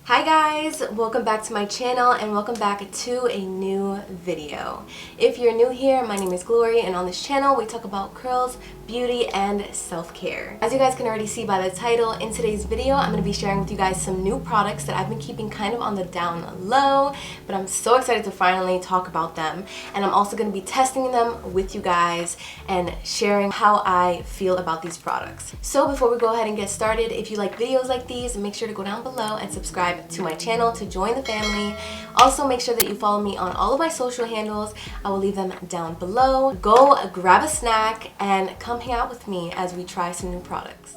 Hi guys, welcome back to my channel and welcome back to a new video. If you're new here, my name is Glory and on this channel we talk about curls, beauty, and self-care. As you guys can already see by the title, in today's video I'm going to be sharing with you guys some new products that I've been keeping kind of on the down low, but I'm so excited to finally talk about them. And I'm also going to be testing them with you guys and sharing how I feel about these products. So before we go ahead and get started, if you like videos like these, make sure to go down below and subscribe to my channel to join the family. Also make sure that you follow me on all of my social handles. I will leave them down below. Go grab a snack and come hang out with me as we try some new products.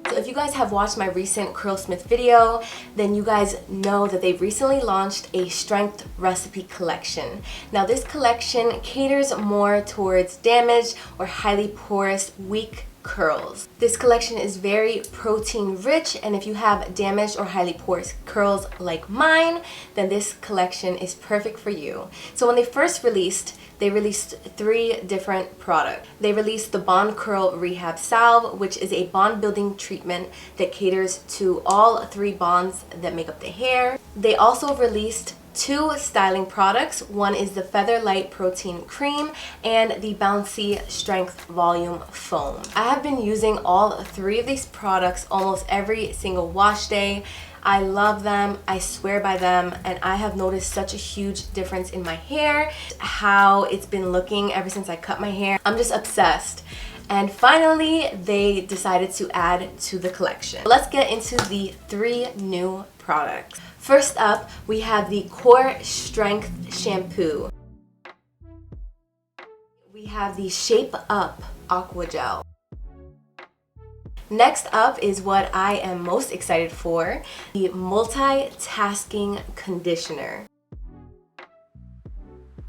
So if you guys have watched my recent Curlsmith video, then you guys know that they've recently launched a strength recipe collection. Now this collection caters more towards damaged or highly porous, weak curls. This collection is very protein rich, and if you have damaged or highly porous curls like mine, then this collection is perfect for you. So when they first released, they released 3 different products. They released the Bond Curl Rehab Salve, which is a bond building treatment that caters to all 3 bonds that make up the hair. They also released 2 styling products. One is the Feather Light Protein Cream and the Bouncy Strength Volume Foam. I have been using all 3 of these products almost every single wash day. I love them, I swear by them, and I have noticed such a huge difference in my hair, how it's been looking ever since I cut my hair. I'm just obsessed. And finally, they decided to add to the collection. Let's get into the 3 new products. First up, we have the Core Strength Shampoo. We have the Shape Up Aqua Gel. Next up is what I am most excited for, the Multitasking Conditioner.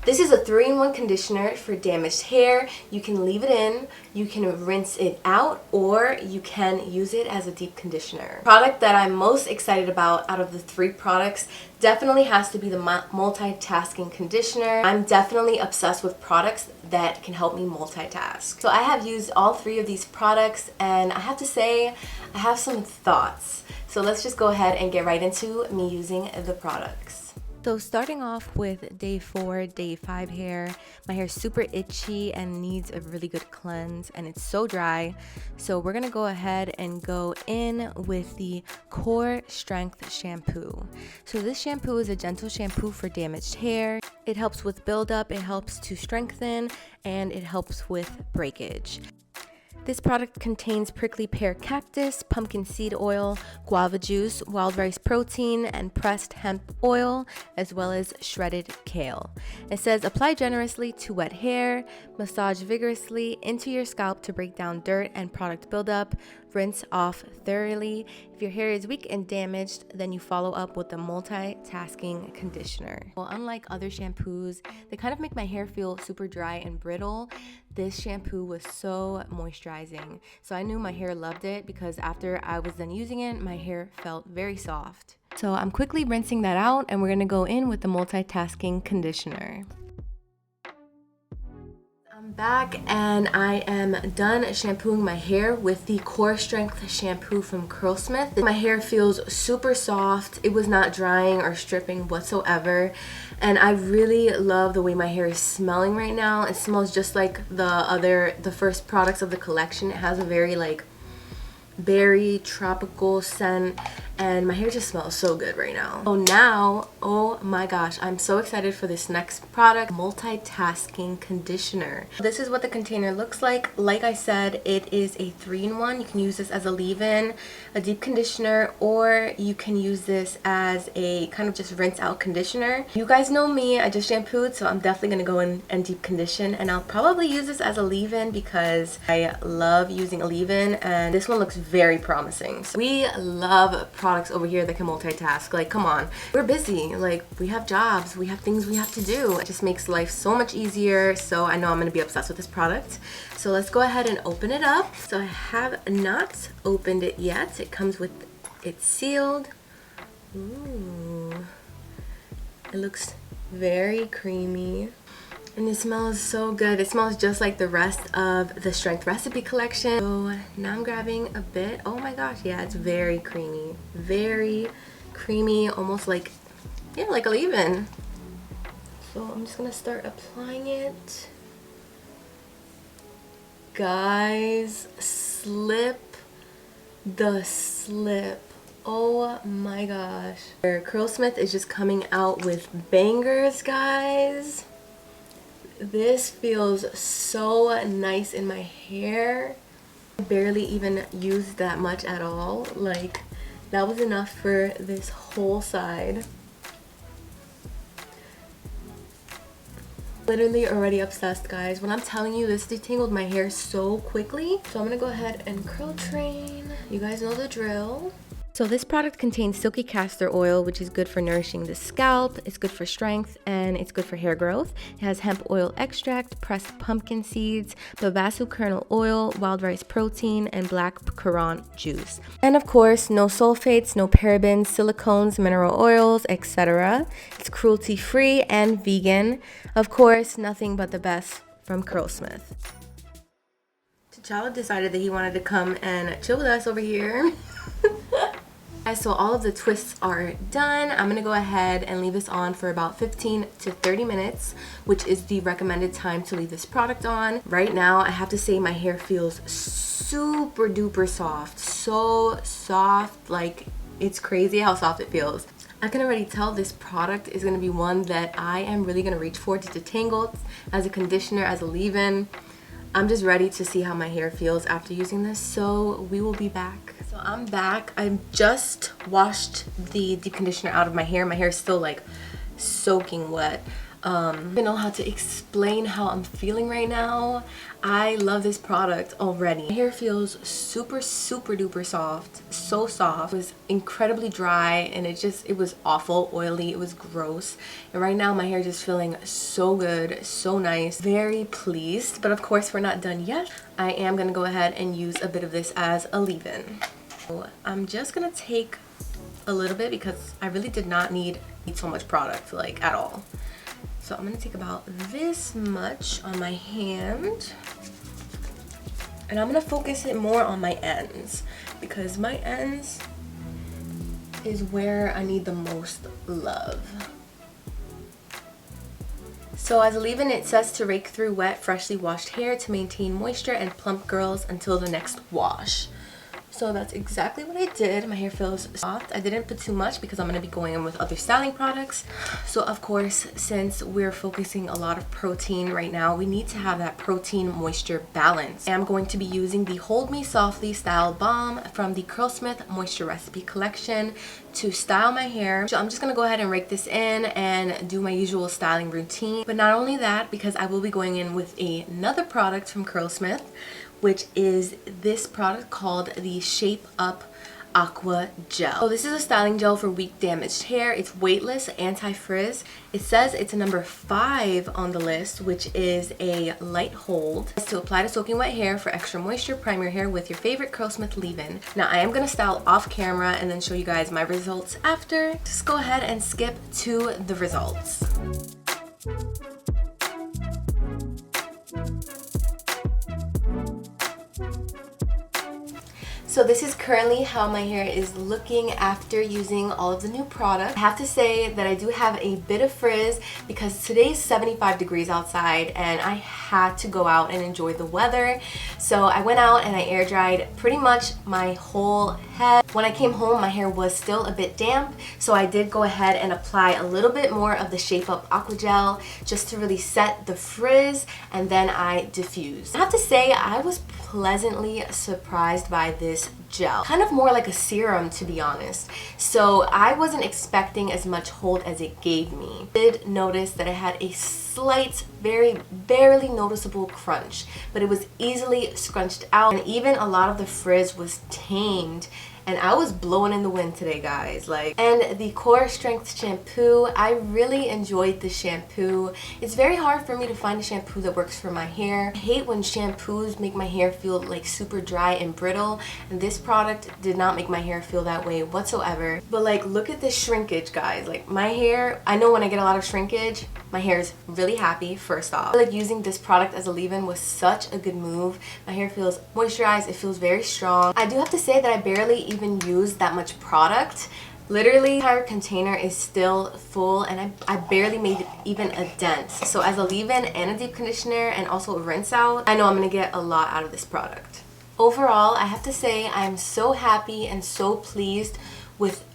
This is a 3-in-1 conditioner for damaged hair. You can leave it in, you can rinse it out, or you can use it as a deep conditioner. The product that I'm most excited about out of the 3 products definitely has to be the multitasking conditioner. I'm definitely obsessed with products that can help me multitask. So I have used all 3 of these products and I have to say I have some thoughts. So let's just go ahead and get right into me using the products. So starting off with day 4, day 5 hair, my hair is super itchy and needs a really good cleanse and it's so dry. So we're gonna go ahead and go in with the Core Strength Shampoo. So this shampoo is a gentle shampoo for damaged hair. It helps with buildup, it helps to strengthen, and it helps with breakage. This product contains prickly pear cactus, pumpkin seed oil, guava juice, wild rice protein, and pressed hemp oil, as well as shredded kale. It says apply generously to wet hair, massage vigorously into your scalp to break down dirt and product buildup, rinse off thoroughly. If your hair is weak and damaged, then you follow up with the multitasking conditioner. Well, unlike other shampoos, they kind of make my hair feel super dry and brittle. This shampoo was so moisturizing. So I knew my hair loved it because after I was done using it, my hair felt very soft. So I'm quickly rinsing that out and we're gonna go in with the multitasking conditioner. I'm back and I am done shampooing my hair with the Core Strength shampoo from Curlsmith. My hair feels super soft. It was not drying or stripping whatsoever. And I really love the way my hair is smelling right now. It smells just like the first products of the collection. It has a very like berry tropical scent and my hair just smells so good right now. So now, oh my gosh, I'm so excited for this next product, multitasking conditioner. This is what the container looks like. Like I said, it is a 3-in-1. You can use this as a leave-in, a deep conditioner, or you can use this as a kind of just rinse out conditioner. You guys know me, I just shampooed, so I'm definitely gonna go in and deep condition, and I'll probably use this as a leave-in because I love using a leave-in, and this one looks very promising. So we love products over here that can multitask. Like, come on, we're busy, like we have jobs, we have things we have to do. It just makes life so much easier. So I know I'm gonna be obsessed with this product. So let's go ahead and open it up. So I have not opened it yet. It comes with it sealed. Ooh, it looks very creamy. And it smells so good. It smells just like the rest of the Strength Recipe collection. So now I'm grabbing a bit. Oh my gosh, yeah, it's very creamy. Very creamy, almost like, yeah, like a leave-in. So I'm just gonna start applying it. Guys, slip the slip. Oh my gosh. Curlsmith is just coming out with bangers, guys. This feels so nice in my hair. I barely even used that much at all. Like, that was enough for this whole side. Literally already obsessed, guys. When I'm telling you, this detangled my hair so quickly. So I'm gonna go ahead and curl train. You guys know the drill. So this product contains silky castor oil, which is good for nourishing the scalp, it's good for strength, and it's good for hair growth. It has hemp oil extract, pressed pumpkin seeds, babasu kernel oil, wild rice protein, and black currant juice. And of course, no sulfates, no parabens, silicones, mineral oils, etc. It's cruelty-free and vegan. Of course, nothing but the best from Curlsmith. T'Challa decided that he wanted to come and chill with us over here. So all of the twists are done. I'm gonna go ahead and leave this on for about 15 to 30 minutes, which is the recommended time to leave this product on. Right now, I have to say my hair feels super duper soft. So soft, like it's crazy how soft it feels. I can already tell this product is gonna be one that I am really gonna reach for to detangle as a conditioner, as a leave-in. I'm just ready to see how my hair feels after using this, so we will be back. So I'm back. I just washed the deep conditioner out of my hair. My hair is still like soaking wet. I don't know how to explain how I'm feeling right now. I love this product already. My hair feels super duper soft, so soft. It was incredibly dry and it was awful, oily, it was gross. And right now my hair is just feeling so good, so nice, very pleased. But of course we're not done yet. I am gonna go ahead and use a bit of this as a leave-in. So I'm just gonna take a little bit because I really did not need so much product, like at all. So I'm gonna take about this much on my hand and I'm gonna focus it more on my ends because my ends is where I need the most love. So as a leave-in, it says to rake through wet, freshly washed hair to maintain moisture and plump curls until the next wash. So that's exactly what I did. My hair feels soft. I didn't put too much because I'm going to be going in with other styling products. So of course, since we're focusing a lot of protein right now, we need to have that protein moisture balance. I'm going to be using the Hold Me Softly Style Balm from the Curlsmith Moisture Recipe collection to style my hair. So I'm just going to go ahead and rake this in and do my usual styling routine. But not only that, because I will be going in with another product from Curlsmith, which is this product called the Shape Up Aqua Gel. So this is a styling gel for weak damaged hair. It's weightless, anti-frizz. It says it's a number 5 on the list, which is a light hold. It's to apply to soaking wet hair for extra moisture. Prime your hair with your favorite Curlsmith leave-in. Now I am going to style off camera and then show you guys my results after. Just go ahead and skip to the results. So this is currently how my hair is looking after using all of the new product. I have to say that I do have a bit of frizz because today's 75 degrees outside and I had to go out and enjoy the weather. So I went out and I air dried pretty much my whole head. When I came home, my hair was still a bit damp, so I did go ahead and apply a little bit more of the Shape Up Aqua Gel just to really set the frizz, and then I diffused. I have to say I was pleasantly surprised by this gel. Kind of more like a serum, to be honest. So I wasn't expecting as much hold as it gave me. I did notice that it had a slight, very barely noticeable crunch, but it was easily scrunched out, and even a lot of the frizz was tamed. And I was blowing in the wind today, guys. And the Core Strength shampoo, I really enjoyed the shampoo. It's very hard for me to find a shampoo that works for my hair. I hate when shampoos make my hair feel like super dry and brittle, and this product did not make my hair feel that way whatsoever. But like, look at this shrinkage, guys. Like, my hair, I know when I get a lot of shrinkage, my hair is really really happy, first off. I feel like using this product as a leave-in was such a good move. My hair feels moisturized, it feels very strong. I do have to say that I barely even use that much product. Literally, the entire container is still full and I barely made even a dent. So as a leave-in and a deep conditioner and also a rinse out, I know I'm going to get a lot out of this product. Overall, I have to say I am so happy and so pleased with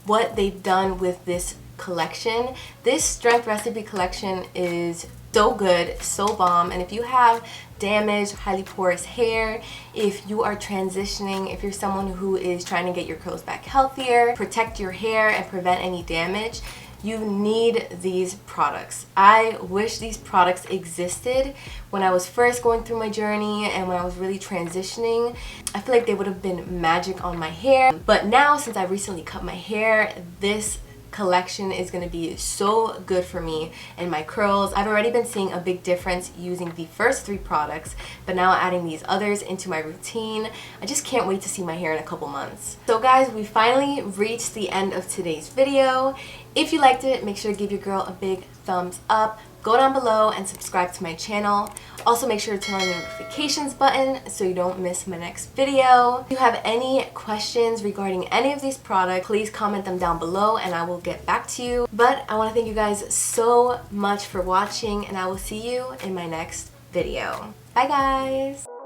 what they've done with this collection. This Strength Recipe collection is so good, so bomb, and if you have damaged, highly porous hair, if you are transitioning, if you're someone who is trying to get your curls back healthier, protect your hair and prevent any damage, you need these products. I wish these products existed when I was first going through my journey and when I was really transitioning. I feel like they would have been magic on my hair. But now, since I recently cut my hair, this collection is going to be so good for me and my curls. I've already been seeing a big difference using the first 3 products, but now adding these others into my routine, I just can't wait to see my hair in a couple months. So guys, we finally reached the end of today's video. If you liked it, make sure to give your girl a big thumbs up. Go down below and subscribe to my channel. Also make sure to turn on the notifications button so you don't miss my next video. If you have any questions regarding any of these products, please comment them down below and I will get back to you. But I want to thank you guys so much for watching and I will see you in my next video. Bye guys!